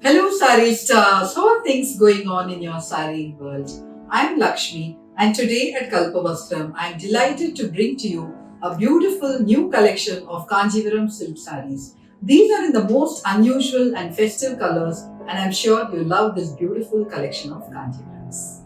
Hello, Sari Stars. How are things going on in your Sari world? I'm Lakshmi, and today at Kalpavastram, I'm delighted to bring to you a beautiful new collection of Kanjivaram silk saris. These are in the most unusual and festive colors, and I'm sure you'll love this beautiful collection of Kanjivarams.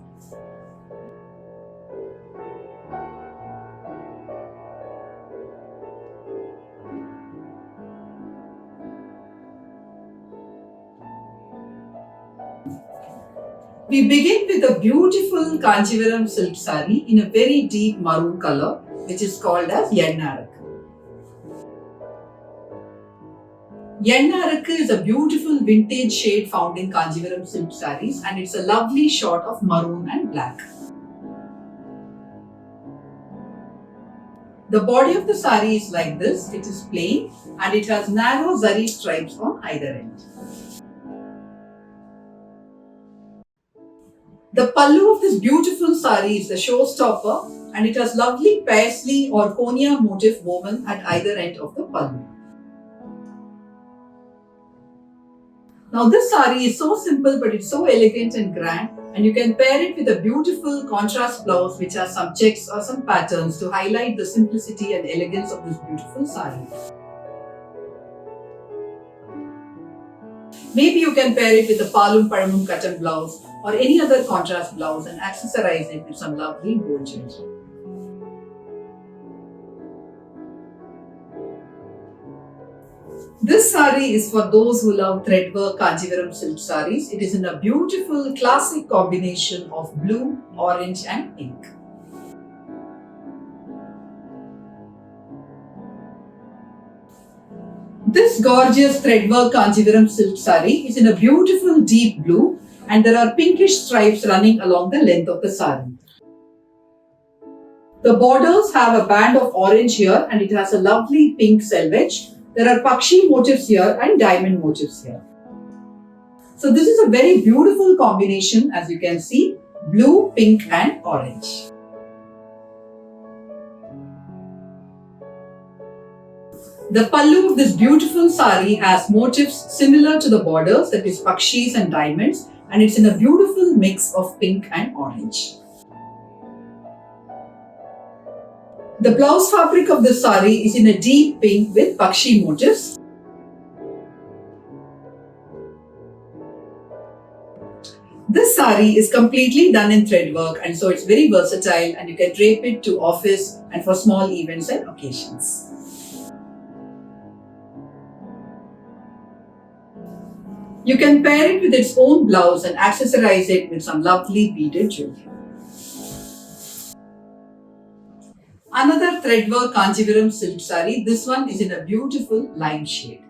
We begin with a beautiful Kanjivaram silk sari in a very deep maroon color, which is called as Yennarak. Yennarakku is a beautiful vintage shade found in Kanjivaram silk saris, and it's a lovely shot of maroon and black. The body of the sari is like this. It is plain and it has narrow zari stripes on either end. The pallu of this beautiful sari is the showstopper, and it has lovely paisley or konya motif woven at either end of the pallu. Now this sari is so simple but it's so elegant and grand, and you can pair it with a beautiful contrast blouse which has some checks or some patterns to highlight the simplicity and elegance of this beautiful sari. Maybe you can pair it with a palum paramum cotton blouse or any other contrast blouse and accessorize it with some lovely gold jewelry. This sari is for those who love threadwork Kanjivaram silk saris. It is in a beautiful classic combination of blue, orange and pink. This gorgeous threadwork Kanjivaram silk sari is in a beautiful deep blue, and there are pinkish stripes running along the length of the sari. The borders have a band of orange here and it has a lovely pink selvage. There are pakshi motifs here and diamond motifs here. So this is a very beautiful combination, as you can see, blue, pink and orange. The pallu of this beautiful sari has motifs similar to the borders, that is pakshis and diamonds, and it's in a beautiful mix of pink and orange. The blouse fabric of this sari is in a deep pink with pakshi motifs. This sari is completely done in thread work, and so it's very versatile, and you can drape it to office and for small events and occasions. You can pair it with its own blouse and accessorize it with some lovely beaded jewelry. Another threadwork Kanjivaram silk sari. This one is in a beautiful lime shade.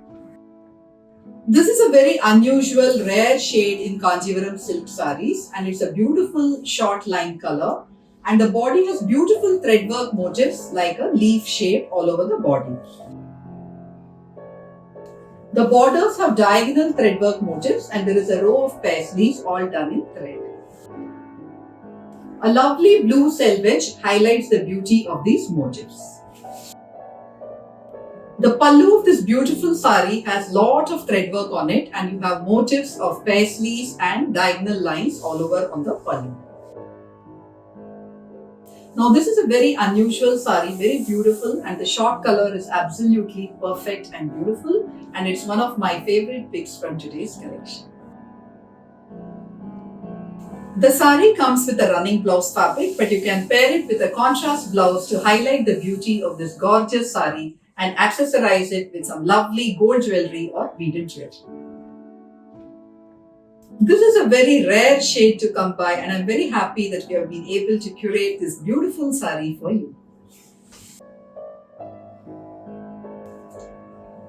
This is a very unusual, rare shade in Kanjivaram silk saris, and it's a beautiful short line color. And the body has beautiful threadwork motifs like a leaf shape all over the body. The borders have diagonal threadwork motifs, and there is a row of paisleys all done in thread. A lovely blue selvage highlights the beauty of these motifs. The pallu of this beautiful sari has lot of threadwork on it, and you have motifs of paisleys and diagonal lines all over on the pallu. Now this is a very unusual sari, very beautiful, and the short color is absolutely perfect and beautiful, and it's one of my favorite picks from today's collection. The sari comes with a running blouse fabric, but you can pair it with a contrast blouse to highlight the beauty of this gorgeous sari and accessorize it with some lovely gold jewelry or beaded jewelry. This is a very rare shade to come by, and I'm very happy that we have been able to curate this beautiful sari for you.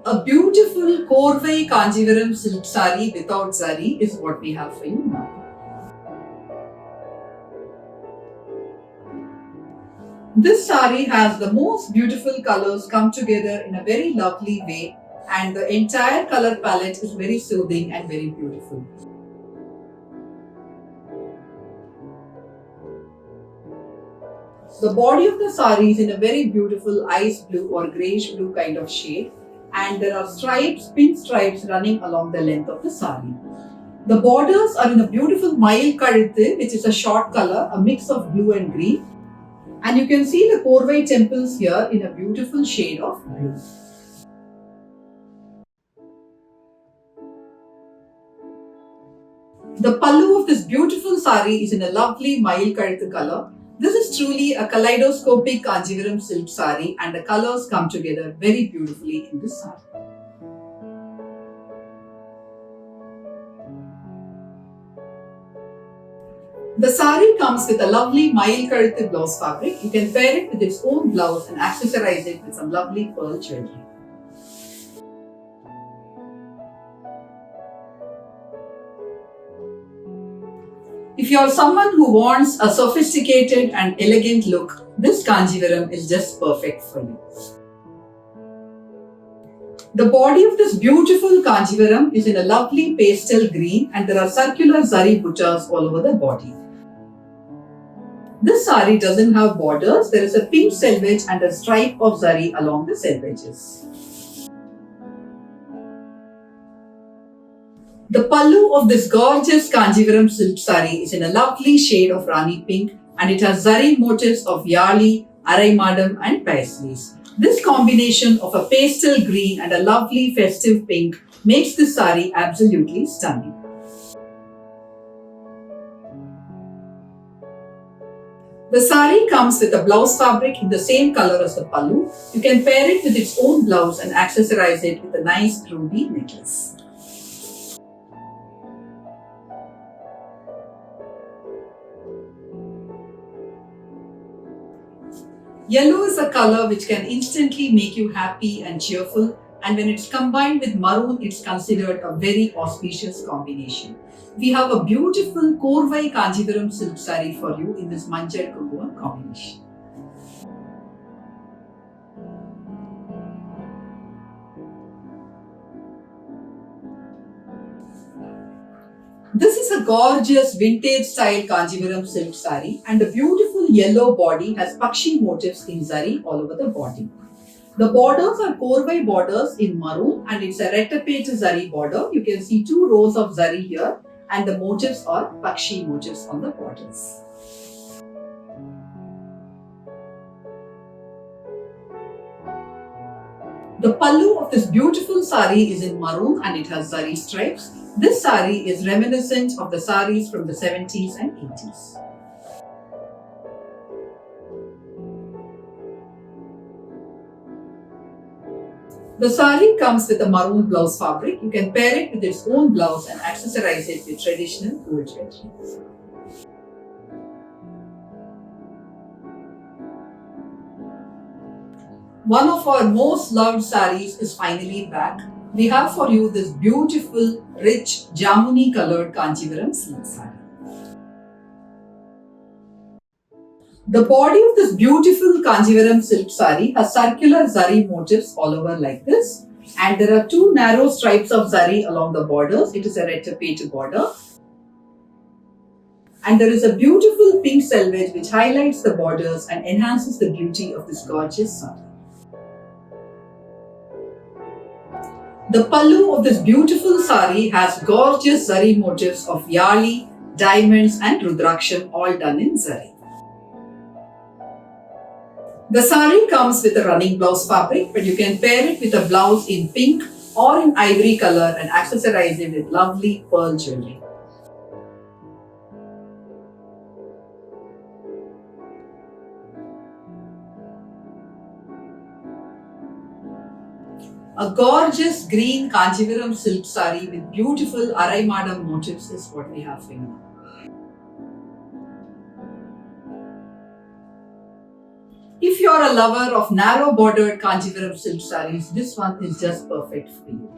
A beautiful Korvai Kanjivaram silk sari without zari is what we have for you now. This sari has the most beautiful colors come together in a very lovely way, and the entire color palette is very soothing and very beautiful. The body of the sari is in a very beautiful ice blue or greyish blue kind of shade, and there are stripes, pin stripes running along the length of the sari. The borders are in a beautiful Mayil Kazhuthu, which is a short color, a mix of blue and green. And you can see the Korvai temples here in a beautiful shade of blue. The pallu of this beautiful sari is in a lovely Mayil Kazhuthu color. This is truly a kaleidoscopic Kanjivaram silk sari, and the colors come together very beautifully in this sari. The sari comes with a lovely Mayil Kazhuthu blouse fabric. You can pair it with its own blouse and accessorize it with some lovely pearl jewelry. If you are someone who wants a sophisticated and elegant look, this Kanjivaram is just perfect for you. The body of this beautiful Kanjivaram is in a lovely pastel green, and there are circular zari buttas all over the body. This sari doesn't have borders. There is a pink selvage and a stripe of zari along the selvages. The pallu of this gorgeous Kanjivaram silk sari is in a lovely shade of Rani pink, and it has zari motifs of yali, araimadam and paisleys. This combination of a pastel green and a lovely festive pink makes this sari absolutely stunning. The sari comes with a blouse fabric in the same color as the pallu. You can pair it with its own blouse and accessorize it with a nice ruby necklace. Yellow is a color which can instantly make you happy and cheerful, and when it's combined with maroon, it's considered a very auspicious combination. We have a beautiful Korvai Kanjivaram silk sari for you in this Manjal Kumkuvam combination. This is a gorgeous vintage style Kanjivaram silk sari, and the beautiful yellow body has Pakshi motifs in zari all over the body. The borders are Korvai borders in maroon, and it's a Rettapet zari border. You can see 2 rows of zari here, and the motifs are Pakshi motifs on the borders. The pallu of this beautiful sari is in maroon, and it has zari stripes. This sari is reminiscent of the saris from the 70s and 80s. The sari comes with a maroon blouse fabric. You can pair it with its own blouse and accessorize it with traditional gold jewelry. One of our most loved saris is finally back. We have for you this beautiful, rich, jamuni colored Kanjivaram silk sari. The body of this beautiful Kanjivaram silk sari has circular zari motifs all over like this, and there are 2 narrow stripes of zari along the borders. It is a Rettapet border. And there is a beautiful pink selvage which highlights the borders and enhances the beauty of this gorgeous sari. The pallu of this beautiful sari has gorgeous zari motifs of yali, diamonds and rudraksham all done in zari. The sari comes with a running blouse fabric, but you can pair it with a blouse in pink or in ivory color and accessorize it with lovely pearl jewelry. A gorgeous green Kanjivaram silk sari with beautiful araimadam motifs is what we have for you. If you are a lover of narrow bordered Kanjivaram silk saris, this one is just perfect for you.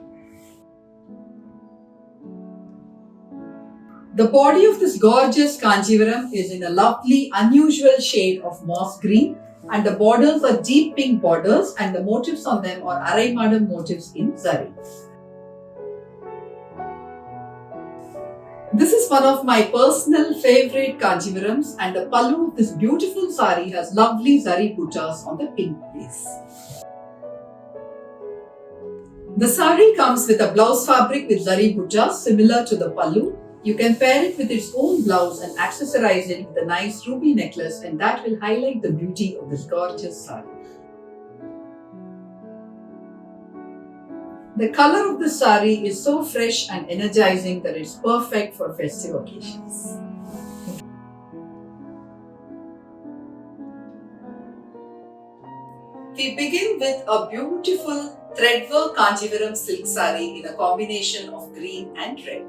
The body of this gorgeous Kanjivaram is in a lovely, unusual shade of moss green, and the borders are deep pink borders, and the motifs on them are araimadam motifs in zari. This is one of my personal favorite Kanjivarams, and the pallu of this beautiful sari has lovely zari buttas on the pink base. The sari comes with a blouse fabric with zari buttas similar to the pallu. You can pair it with its own blouse and accessorize it with a nice ruby necklace, and that will highlight the beauty of this gorgeous sari. The color of the sari is so fresh and energizing that it's perfect for festive occasions. We begin with a beautiful threadwork Kanjivaram silk sari in a combination of green and red.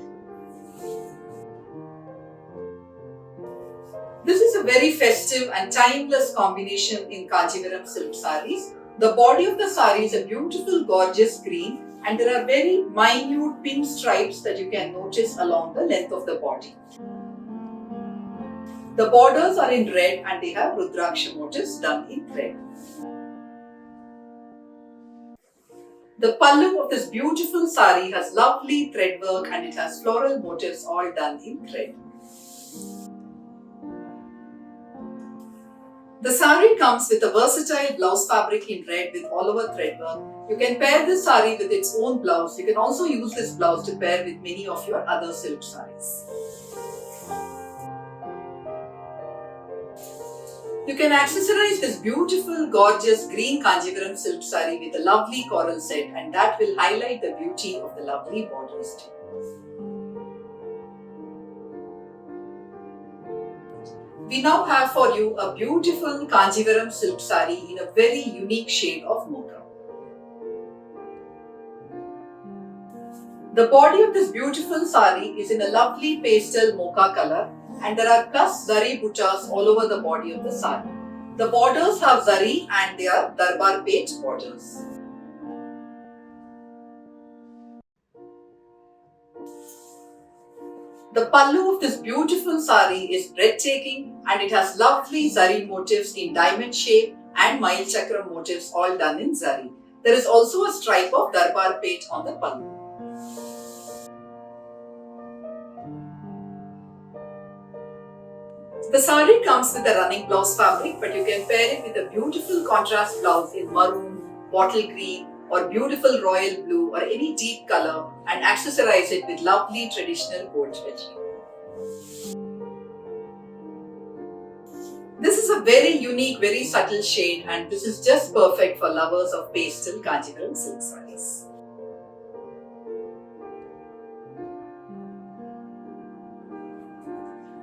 This is a very festive and timeless combination in Kanjivaram silk saris. The body of the sari is a beautiful, gorgeous green, and there are very minute pink stripes that you can notice along the length of the body. The borders are in red and they have Rudraksha motifs done in red. The pallu of this beautiful sari has lovely thread work and it has floral motifs all done in thread. The sari comes with a versatile blouse fabric in red with all over thread work. You can pair this sari with its own blouse. You can also use this blouse to pair with many of your other silk saris. You can accessorize this beautiful, gorgeous green Kanjivaram silk sari with a lovely coral set, and that will highlight the beauty of the lovely borders too. We now have for you a beautiful Kanjivaram silk sari in a very unique shade of mocha. The body of this beautiful sari is in a lovely pastel mocha color, and there are plus zari buttas all over the body of the sari. The borders have zari and they are darbar page borders. The pallu of this beautiful sari is breathtaking and it has lovely zari motifs in diamond shape and mile chakram motifs all done in zari. There is also a stripe of darbar page on the pallu. The sari comes with a running blouse fabric, but you can pair it with a beautiful contrast blouse in maroon, bottle green or beautiful royal blue or any deep color and accessorize it with lovely traditional gold jewelry. This is a very unique, very subtle shade, and this is just perfect for lovers of pastel Kanjivaram silk saris.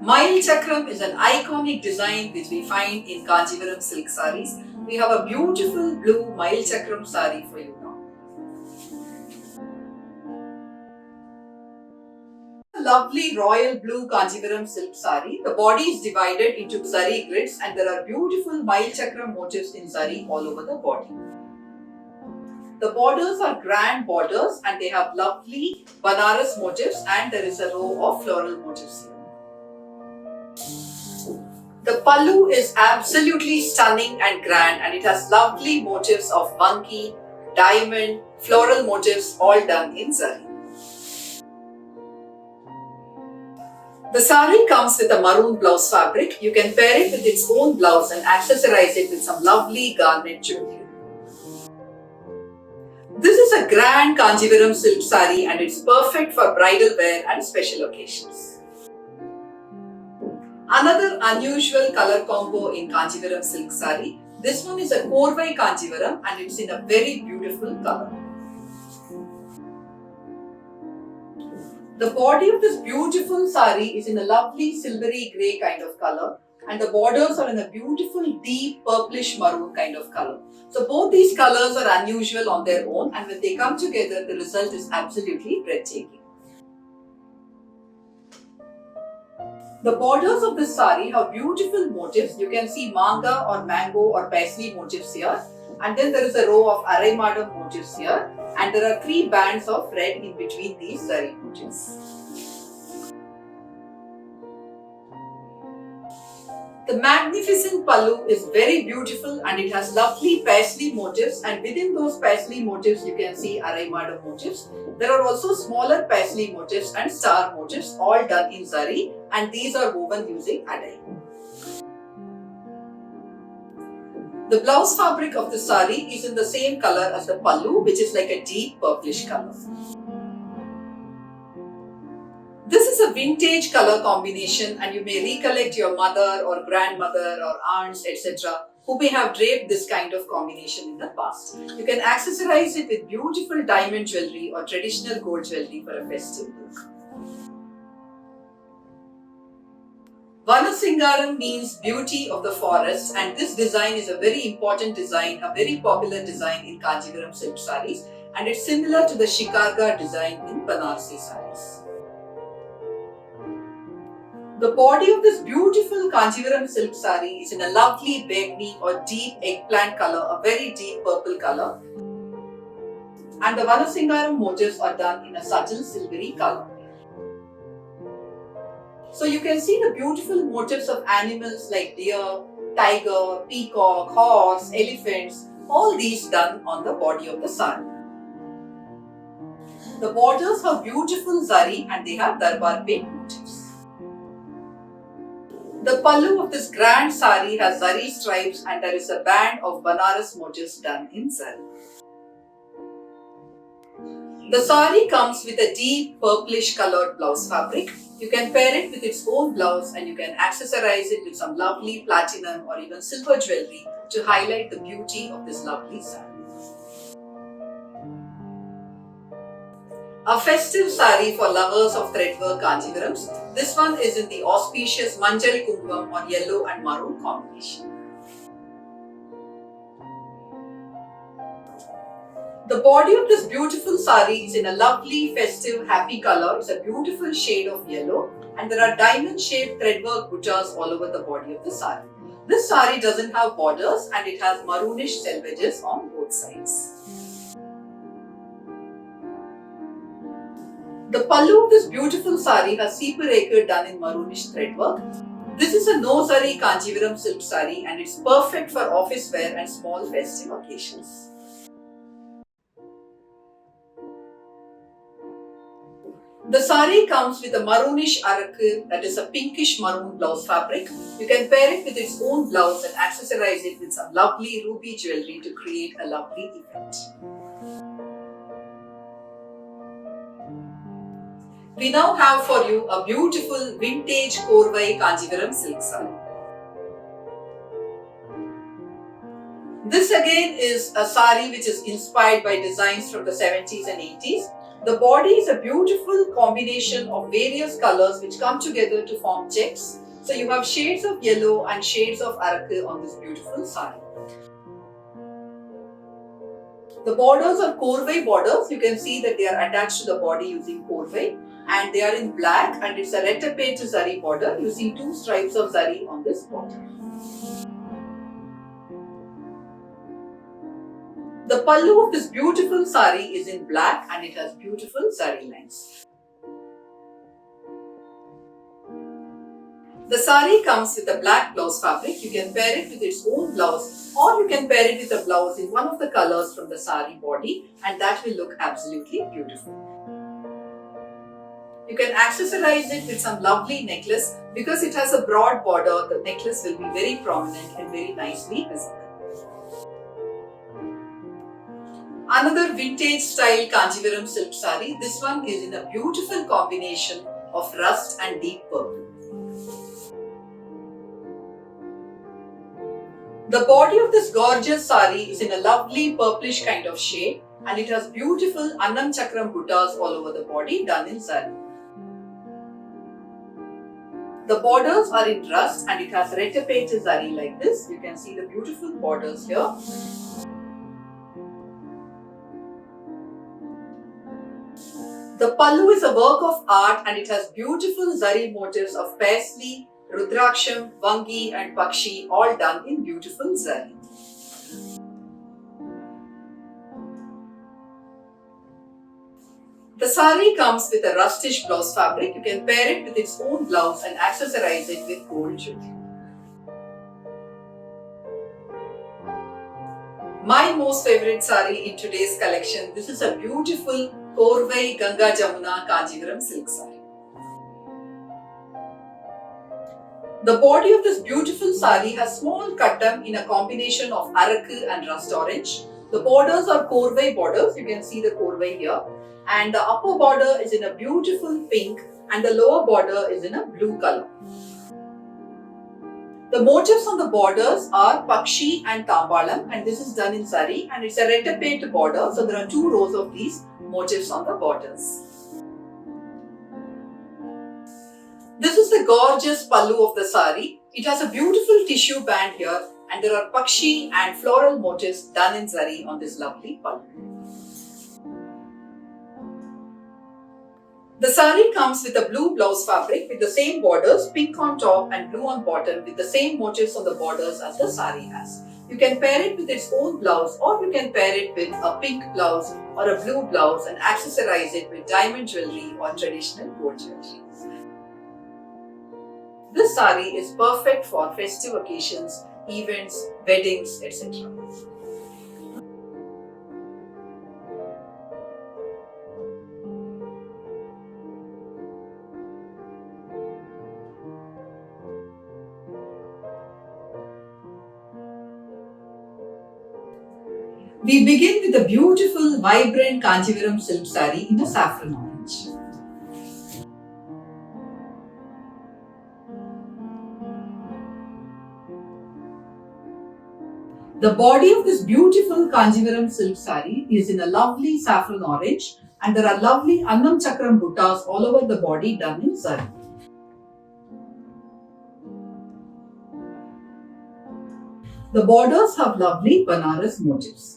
Mile chakram is an iconic design which we find in Kanjivaram silk saris. We have a beautiful blue mile chakram sari for you now. A lovely royal blue Kanjivaram silk sari. The body is divided into zari grids and there are beautiful mile chakram motifs in zari all over the body. The borders are grand borders and they have lovely Banaras motifs, and there is a row of floral motifs here. The pallu is absolutely stunning and grand, and it has lovely motifs of monkey, diamond, floral motifs all done in zari. The sari comes with a maroon blouse fabric. You can pair it with its own blouse and accessorize it with some lovely garnet jewelry. This is a grand Kanjivaram silk sari and it's perfect for bridal wear and special occasions. Another unusual color combo in Kanjivaram silk sari. This one is a Korvai Kanjivaram and it's in a very beautiful color. The body of this beautiful sari is in a lovely silvery grey kind of color, and the borders are in a beautiful deep purplish maroon kind of color. So both these colors are unusual on their own, and when they come together the result is absolutely breathtaking. The borders of this sari have beautiful motifs. You can see manga or mango or paisley motifs here, and then there is a row of arai madam motifs here, and there are 3 bands of red in between these zari motifs. The magnificent pallu is very beautiful and it has lovely paisley motifs, and within those paisley motifs you can see arai madam motifs. There are also smaller paisley motifs and star motifs all done in zari, and these are woven using adai. The blouse fabric of the sari is in the same color as the pallu, which is like a deep purplish color. This is a vintage color combination, and you may recollect your mother or grandmother or aunts, etc., who may have draped this kind of combination in the past. You can accessorize it with beautiful diamond jewelry or traditional gold jewelry for a festive look. Vanasingaram means beauty of the forest, and this design is a very important design, a very popular design in Kanjivaram silk sarees, and it's similar to the Shikarga design in Banarasi sarees. The body of this beautiful Kanjivaram silk saree is in a lovely begni or deep eggplant color, a very deep purple color, and the Vanasingaram motifs are done in a subtle silvery color. So you can see the beautiful motifs of animals like deer, tiger, peacock, horse, elephants, all these done on the body of the saree. The borders have beautiful zari and they have darbar paint motifs. The pallu of this grand saree has zari stripes and there is a band of Banaras motifs done in zari. The saree comes with a deep purplish colored blouse fabric. You can pair it with its own blouse and you can accessorize it with some lovely platinum or even silver jewelry to highlight the beauty of this lovely saree. A festive saree for lovers of threadwork Kanjivarams. This one is in the auspicious Manjal Kumvam or yellow and maroon combination. The body of this beautiful saree is in a lovely, festive, happy color. It's a beautiful shade of yellow and there are diamond-shaped threadwork buttas all over the body of the saree. This saree doesn't have borders and it has maroonish selvages on both sides. The pallu of this beautiful saree has seeper done in maroonish threadwork. This is a no zari Kanjivaram silk saree and it's perfect for office wear and small festive occasions. The saree comes with a maroonish arakku, that is a pinkish maroon blouse fabric. You can pair it with its own blouse and accessorize it with some lovely ruby jewelry to create a lovely effect. We now have for you a beautiful vintage Korvai Kanjivaram silk saree. This again is a saree which is inspired by designs from the 70s and 80s. The body is a beautiful combination of various colors which come together to form checks. So you have shades of yellow and shades of arakku on this beautiful saree. The borders are Korvai borders. You can see that they are attached to the body using Korvai and they are in black and it's a retapete zari border. You see two stripes of zari on this border. The pallu of this beautiful saree is in black and it has beautiful zari lines. The saree comes with a black blouse fabric. You can pair it with its own blouse or you can pair it with a blouse in one of the colors from the saree body and that will look absolutely beautiful. You can accessorize it with some lovely necklace. Because it has a broad border, the necklace will be very prominent and very nicely visible. Another vintage style Kanjivaram silk saree. This one is in a beautiful combination of rust and deep purple. The body of this gorgeous saree is in a lovely purplish kind of shade and it has beautiful Annam Chakram buttas all over the body done in zari. The borders are in rust and it has retapete zari like this. You can see the beautiful borders here. The pallu is a work of art and it has beautiful zari motifs of Paisley, Rudraksham, Vangi and Pakshi all done in beautiful zari. The saree comes with a rustish blouse fabric. You can pair it with its own blouse and accessorize it with gold jewelry. My most favorite saree in today's collection. This is a beautiful Korvai Ganga Jamuna Kanjivaram silk saree. The body of this beautiful sari has small kattam in a combination of araku and rust orange. The borders are korvai borders, you can see the korvai here. And the upper border is in a beautiful pink and the lower border is in a blue color. The motifs on the borders are Pakshi and Tambalam, and this is done in sari, and it's a rettapet border, so there are 2 rows of these motifs on the borders. This is the gorgeous pallu of the sari. It has a beautiful tissue band here, and there are Pakshi and floral motifs done in zari on this lovely pallu. The sari comes with a blue blouse fabric with the same borders, pink on top and blue on bottom, with the same motifs on the borders as the sari has. You can pair it with its own blouse, or you can pair it with a pink blouse or a blue blouse and accessorize it with diamond jewelry or traditional gold jewelry. This sari is perfect for festive occasions, events, weddings, etc. We begin with a beautiful, vibrant Kanchivaram silk sari in a saffron orange. The body of this beautiful Kanchivaram silk sari is in a lovely saffron orange, and there are lovely Annam Chakram buttas all over the body done in zari. The borders have lovely Banaras motifs.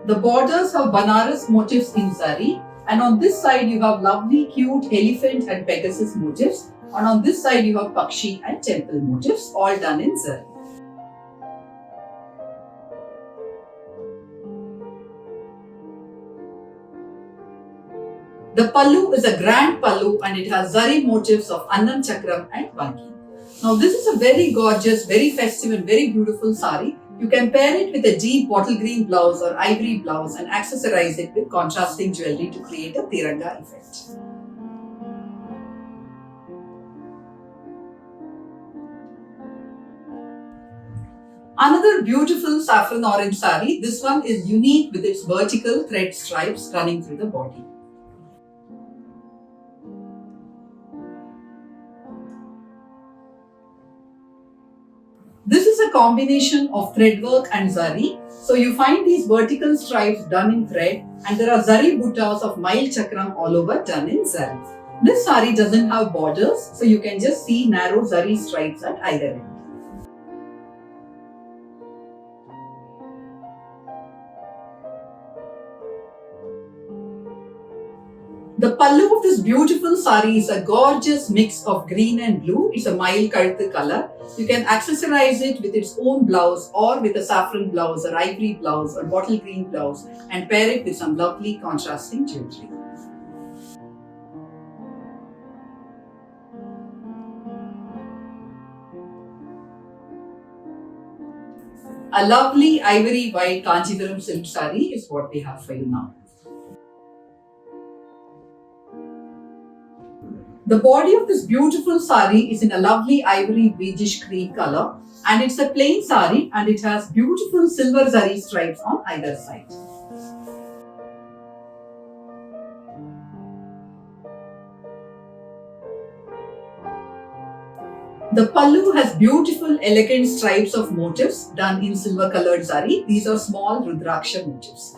The borders have Banaras motifs in zari, and on this side you have lovely cute elephant and Pegasus motifs, and on this side you have Pakshi and temple motifs, all done in zari. The pallu is a grand pallu and it has zari motifs of Annam Chakram and Banki. Now this is a very gorgeous, very festive and very beautiful sari. You can pair it with a deep bottle green blouse or ivory blouse and accessorize it with contrasting jewelry to create a Tiranga effect. Another beautiful saffron orange sari. This one is unique with its vertical thread stripes running through the body. This is a combination of thread work and zari. So you find these vertical stripes done in thread, and there are zari buttas of Mail Chakram all over done in zari. This sari doesn't have borders, so you can just see narrow zari stripes at either end. The pallu of this beautiful sari is a gorgeous mix of green and blue. It's a mild kaluthu color. You can accessorize it with its own blouse or with a saffron blouse or ivory blouse or bottle green blouse and pair it with some lovely contrasting jewelry. A lovely ivory white Kanchivaram silk sari is what we have for you now. The body of this beautiful sari is in a lovely ivory beigeish cream color, and it's a plain sari and it has beautiful silver zari stripes on either side. The pallu has beautiful elegant stripes of motifs done in silver colored zari. These are small Rudraksha motifs.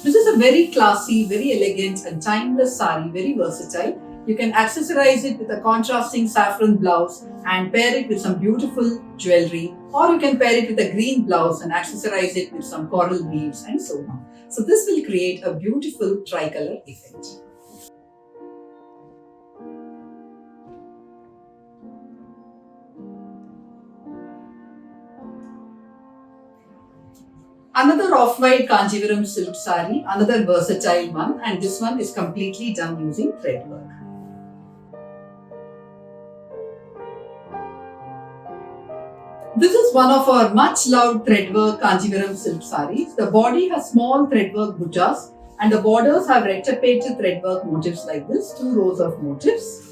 This is a very classy, very elegant and timeless sari, very versatile. You can accessorize it with a contrasting saffron blouse and pair it with some beautiful jewelry, or you can pair it with a green blouse and accessorize it with some coral beads and so on. So this will create a beautiful tricolor effect. Another off-white Kanjivaram silk saree, another versatile one, and this one is completely done using thread work. This is one of our much loved threadwork Kanjivaram silk sarees. The body has small threadwork buttas and the borders have reticulated threadwork motifs like this, 2 rows of motifs.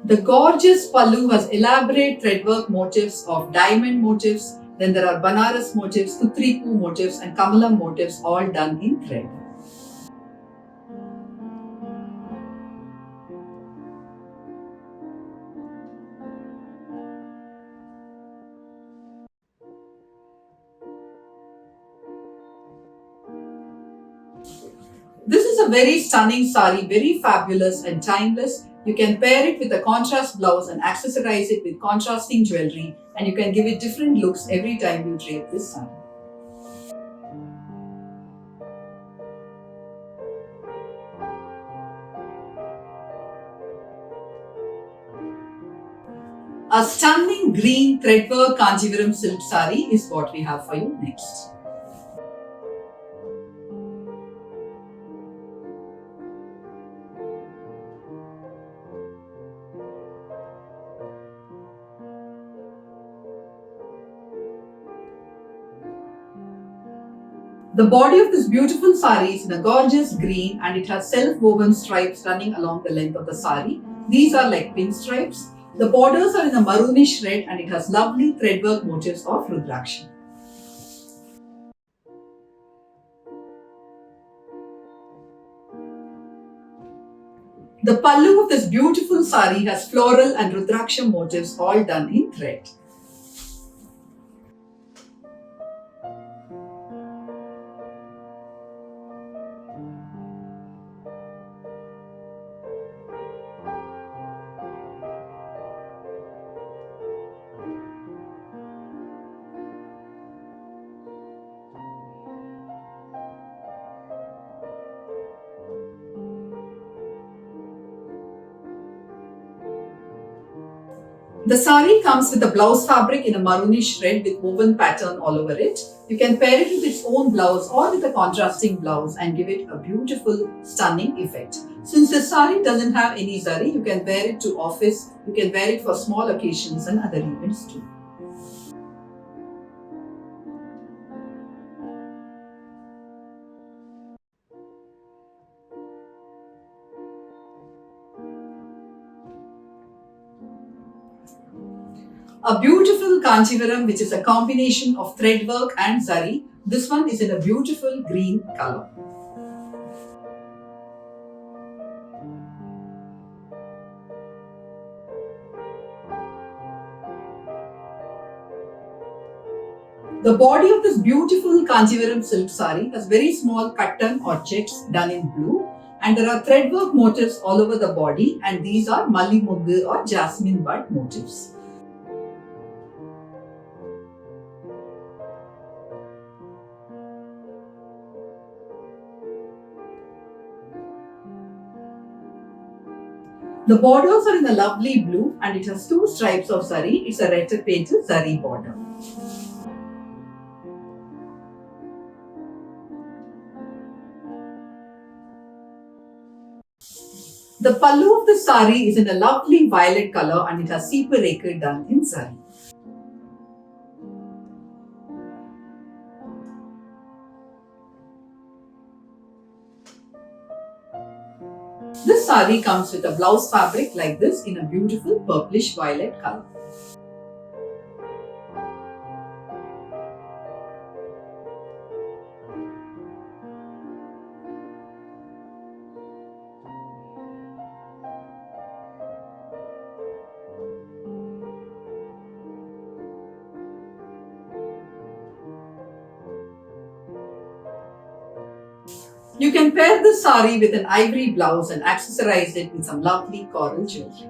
The gorgeous pallu has elaborate threadwork motifs of diamond motifs, then there are Banaras motifs, Kutripu motifs and Kamalam motifs all done in thread. This is a very stunning sari, very fabulous and timeless. You can pair it with a contrast blouse and accessorize it with contrasting jewelry, and you can give it different looks every time you drape this sari. A stunning green threadwork Kanjivaram silk sari is what we have for you next. The body of this beautiful sari is in a gorgeous green and it has self-woven stripes running along the length of the sari. These are like pinstripes. The borders are in a maroonish red and it has lovely threadwork motifs of Rudraksha. The pallu of this beautiful sari has floral and Rudraksha motifs all done in thread. The sari comes with a blouse fabric in a maroonish red with woven pattern all over it. You can pair it with its own blouse or with a contrasting blouse and give it a beautiful, stunning effect. Since the sari doesn't have any zari, you can wear it to office, you can wear it for small occasions and other events too. A beautiful Kanjivaram which is a combination of threadwork and zari. This one is in a beautiful green color. The body of this beautiful Kanjivaram silk sari has very small kattan or checks done in blue, and there are threadwork motifs all over the body, and these are Malli Muggu or jasmine bud motifs. The borders are in a lovely blue and it has 2 stripes of zari. It's a reticulated zari border. The pallu of the sari is in a lovely violet color and it has seeper ekar done in zari. This sari comes with a blouse fabric like this in a beautiful purplish violet color. You can pair this sari with an ivory blouse and accessorize it with some lovely coral jewelry.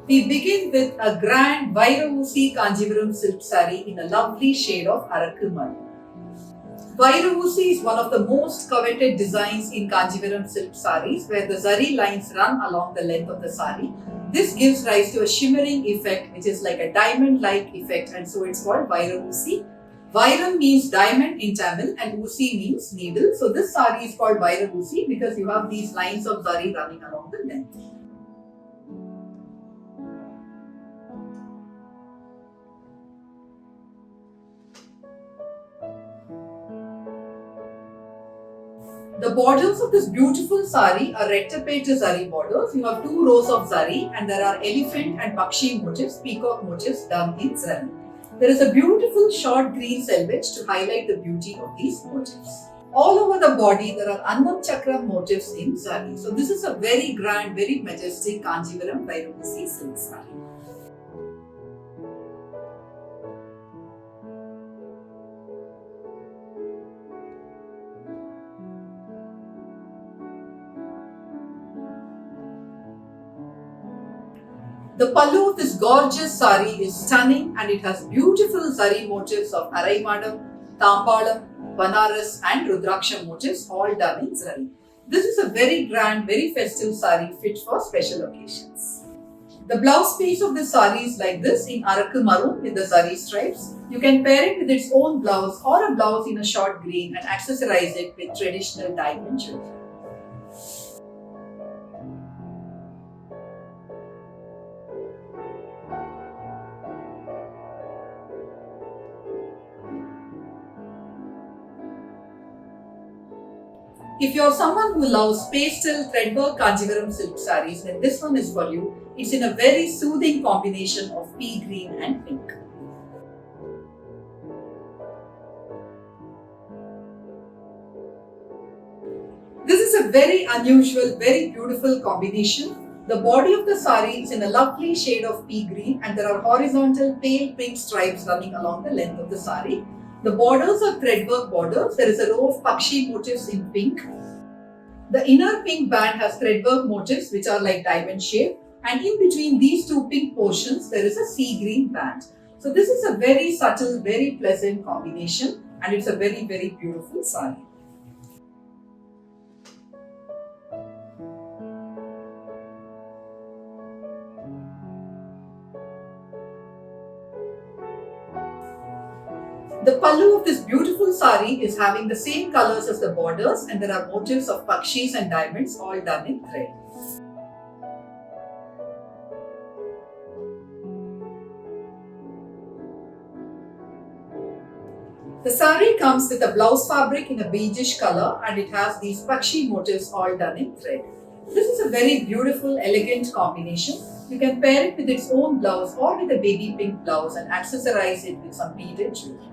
We begin with a grand Vairavusi Kanjivaram silk saree in a lovely shade of Arakku Maroon. Vairavusi is one of the most coveted designs in Kanjivaram silk sarees, where the zari lines run along the length of the saree. This gives rise to a shimmering effect, which is like a diamond-like effect, and so it's called Vairavusi. Vairam means diamond in Tamil and Usi means needle. So this saree is called Vairavusi because you have these lines of zari running along the length. The borders of this beautiful saree are rettapeta zari borders. You have 2 rows of zari and there are elephant and pakshi motifs, peacock motifs done in zari. There is a beautiful short green selvage to highlight the beauty of these motifs. All over the body there are Annam Chakra motifs in zari. So this is a very grand, very majestic Kanjivaram Vairavusi silk saree. The pallu of this gorgeous saree is stunning and it has beautiful zari motifs of Araimadam, Tambalam, Banaras and Rudraksha motifs all done in zari. This is a very grand, very festive saree fit for special occasions. The blouse piece of this saree is like this in Arakku Maroon with the zari stripes. You can pair it with its own blouse or a blouse in a short green and accessorize it with traditional diamond jewelry. If you're someone who loves pastel threadwork Kanjivaram silk sarees, then this one is for you. It's in a very soothing combination of pea green and pink. This is a very unusual, very beautiful combination. The body of the saree is in a lovely shade of pea green and there are horizontal pale pink stripes running along the length of the saree. The borders are threadwork borders. There is a row of pakshi motifs in pink. The inner pink band has threadwork motifs which are like diamond shape, and in between these 2 pink portions there is a sea green band. So this is a very subtle, very pleasant combination and it's a very, very beautiful saree. The pallu of this beautiful saree is having the same colors as the borders and there are motifs of pakshis and diamonds all done in thread. The saree comes with a blouse fabric in a beigeish color and it has these pakshi motifs all done in thread. This is a very beautiful, elegant combination. You can pair it with its own blouse or with a baby pink blouse and accessorize it with some beaded jewelry.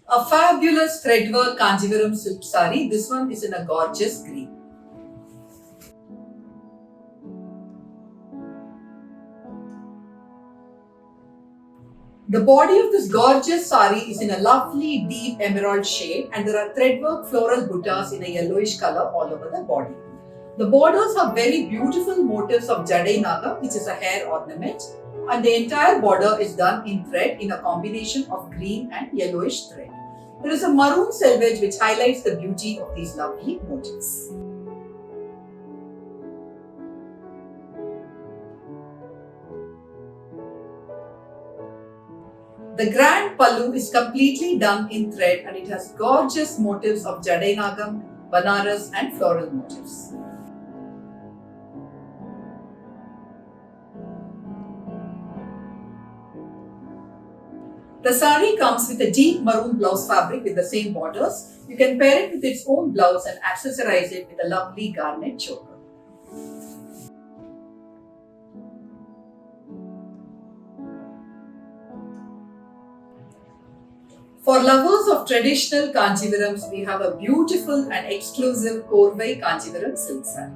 A fabulous threadwork Kanjivaram silk saree. This one is in a gorgeous green. The body of this gorgeous saree is in a lovely deep emerald shade and there are threadwork floral buttas in a yellowish color all over the body. The borders have very beautiful motifs of Jadai Naga, which is a hair ornament, and the entire border is done in thread in a combination of green and yellowish thread. There is a maroon selvage which highlights the beauty of these lovely motifs. The grand pallu is completely done in thread and it has gorgeous motifs of Jadai Nagam, Banaras and floral motifs. The saree comes with a deep maroon blouse fabric with the same borders. You can pair it with its own blouse and accessorize it with a lovely garnet choker. For lovers of traditional Kanjivarams, we have a beautiful and exclusive Korvai Kanjivaram silk saree.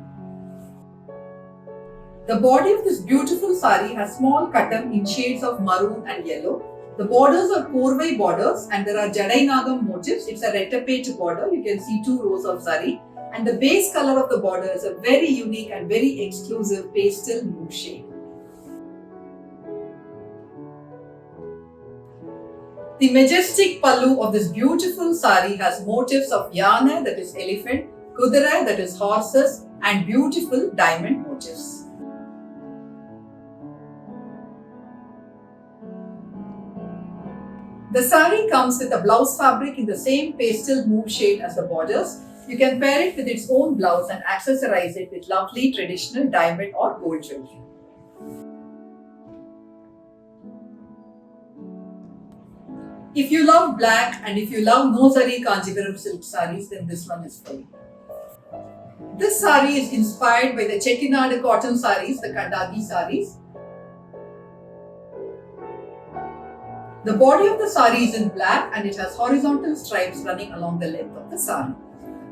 The body of this beautiful saree has small katam in shades of maroon and yellow. The borders are Korvai borders and there are Jadainagam motifs. It's a rettapet border. You can see 2 rows of zari. And the base color of the border is a very unique and very exclusive pastel mauve shade. The majestic pallu of this beautiful sari has motifs of yana, that is elephant, kudara, that is horses, and beautiful diamond motifs. The sari comes with a blouse fabric in the same pastel mauve shade as the borders. You can pair it with its own blouse and accessorize it with lovely traditional diamond or gold jewelry. If you love black and if you love no zari Kanjivaram silk saris, then this one is for you. This sari is inspired by the Chettinad cotton saris, the Kandagi saris. The body of the sari is in black and it has horizontal stripes running along the length of the sari.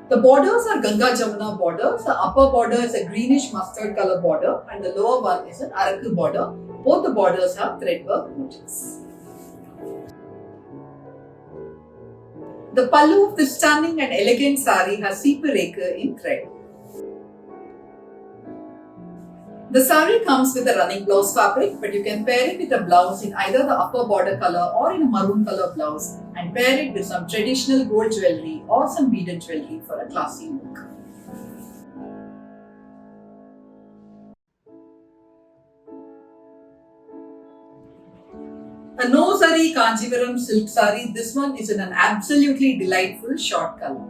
The borders are Ganga Jamuna borders. The upper border is a greenish mustard color border and the lower one is an Araku border. Both the borders have threadwork motifs. The pallu of this stunning and elegant sari has seepareka in thread. The sari comes with a running blouse fabric, but you can pair it with a blouse in either the upper border color or in a maroon color blouse and pair it with some traditional gold jewelry or some beaded jewelry for a classy look. A no zari Kanjivaram silk sari. This one is in an absolutely delightful short color.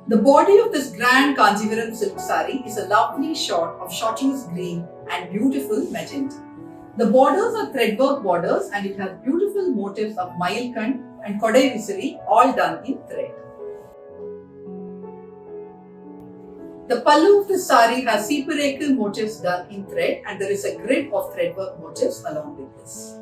The body of this grand Kanjivaram silk sari is a lovely short of chartreuse green and beautiful magenta. The borders are threadwork borders and it has beautiful motifs of Mayilkand and Kodai Visari all done in thread. The pallu of the sari has seepareka motifs done in thread and there is a grid of threadwork motifs along with this.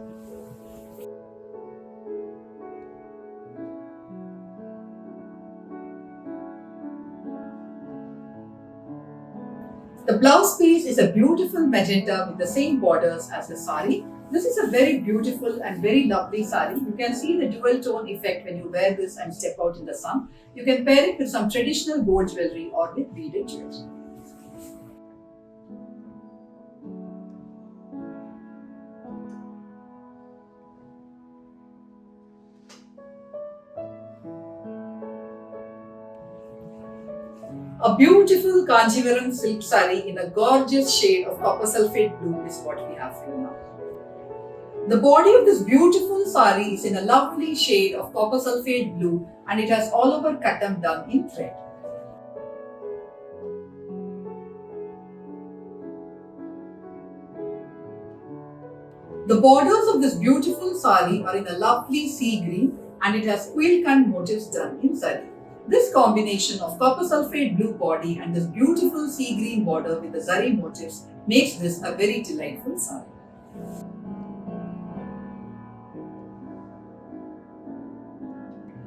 The blouse piece is a beautiful magenta with the same borders as the sari. This is a very beautiful and very lovely sari. You can see the dual tone effect when you wear this and step out in the sun. You can pair it with some traditional gold jewelry or with beaded jewelry. A beautiful Kanjivaram silk sari in a gorgeous shade of copper sulphate blue is what we have for you now. The body of this beautiful sari is in a lovely shade of copper sulphate blue and it has all over katam done in thread. The borders of this beautiful sari are in a lovely sea green and it has Mayilkand motifs done in zari. This combination of copper sulphate blue body and this beautiful sea green border with the zari motifs makes this a very delightful sari.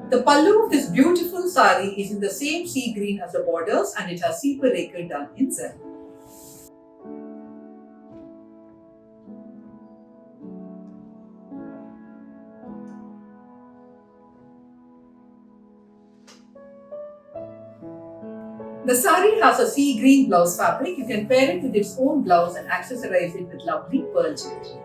The pallu of this beautiful sari is in the same sea green as the borders and it has seepareka done in zari. The sari has a sea green blouse fabric. You can pair it with its own blouse and accessorize it with lovely pearl jewelry.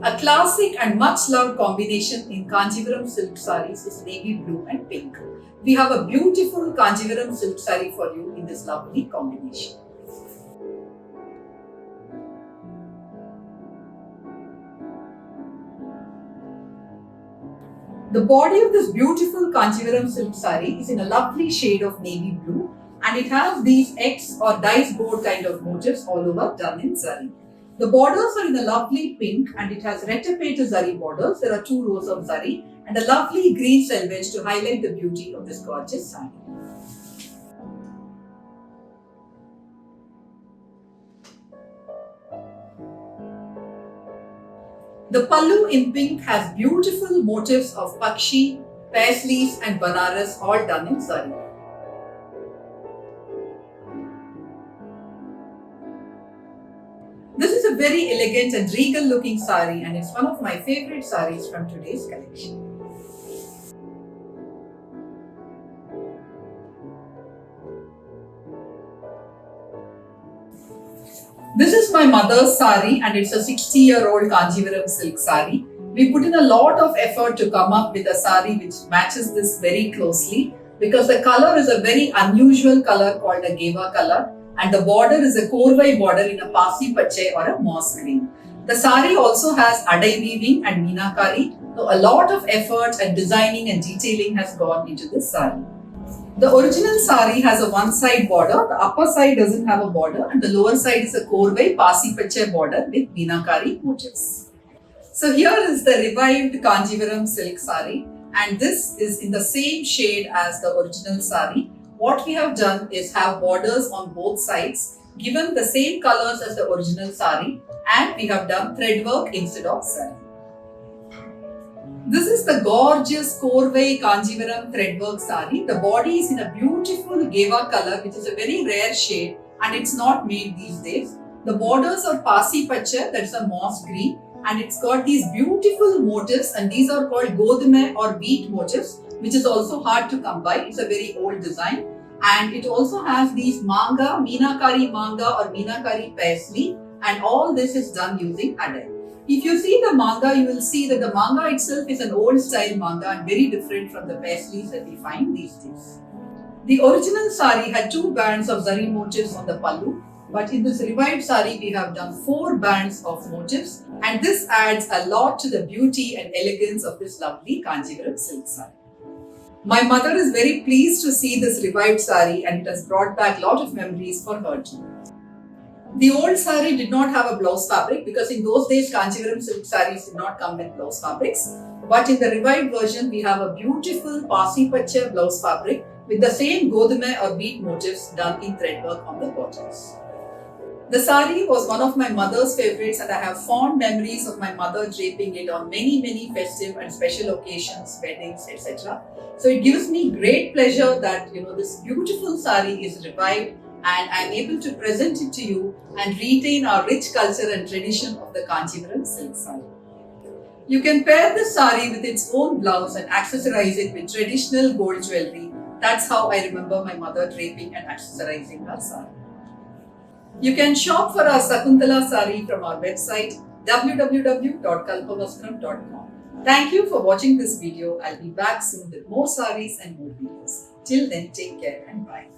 A classic and much loved combination in Kanjivaram silk saris is navy blue and pink. We have a beautiful Kanjivaram silk sari for you in this lovely combination. The body of this beautiful Kanjivaram silk sari is in a lovely shade of navy blue and it has these X or dice board kind of motifs all over done in zari. The borders are in a lovely pink and it has rettapet zari borders. There are 2 rows of zari and a lovely green selvage to highlight the beauty of this gorgeous sari. The pallu in pink has beautiful motifs of Pakshi, Paisleys and Banaras all done in zari. This is a very elegant and regal looking sari and it's one of my favorite saris from today's collection. This is my mother's sari and it's a 60-year-old Kanjivaram silk sari. We put in a lot of effort to come up with a sari which matches this very closely because the color is a very unusual color called a Geva color and the border is a Korvai border in a Pasi Pache or a moss green. The sari also has adai weaving and meenakari, so a lot of effort and designing and detailing has gone into this sari. The original sari has a one-side border, the upper side doesn't have a border and the lower side is a Korvai Pasi Pache border with meenakari motifs. So here is the revived Kanjivaram silk sari and this is in the same shade as the original sari. What we have done is have borders on both sides, given the same colors as the original sari and we have done thread work instead of sari. This is the gorgeous Korvai Kanjivaram threadwork sari. The body is in a beautiful Geva color which is a very rare shade and it's not made these days. The borders are Pasi Pache, that's a moss green and it's got these beautiful motifs and these are called Godume or wheat motifs which is also hard to come by. It's a very old design and it also has these manga, meenakari manga or meenakari paisley and all this is done using adai. If you see the manga, you will see that the manga itself is an old style manga and very different from the paisleys that we find these days. The original sari had 2 bands of zari motifs on the pallu, but in this revived sari we have done 4 bands of motifs and this adds a lot to the beauty and elegance of this lovely Kanjivaram silk sari. My mother is very pleased to see this revived sari and it has brought back a lot of memories for her too. The old sari did not have a blouse fabric because in those days Kanjivaram silk saris did not come with blouse fabrics. But in the revived version, we have a beautiful Pasi Pache blouse fabric with the same Godume or wheat motifs done in threadwork on the borders. The sari was one of my mother's favorites and I have fond memories of my mother draping it on many festive and special occasions, weddings, etc. So it gives me great pleasure that this beautiful sari is revived and I am able to present it to you and retain our rich culture and tradition of the Kanjivaram silk sari. You can pair the sari with its own blouse and accessorize it with traditional gold jewellery. That's how I remember my mother draping and accessorizing her sari. You can shop for our Sakuntala sari from our website www.kalpavastram.com. Thank you for watching this video. I'll be back soon with more saris and more videos. Till then, take care and bye.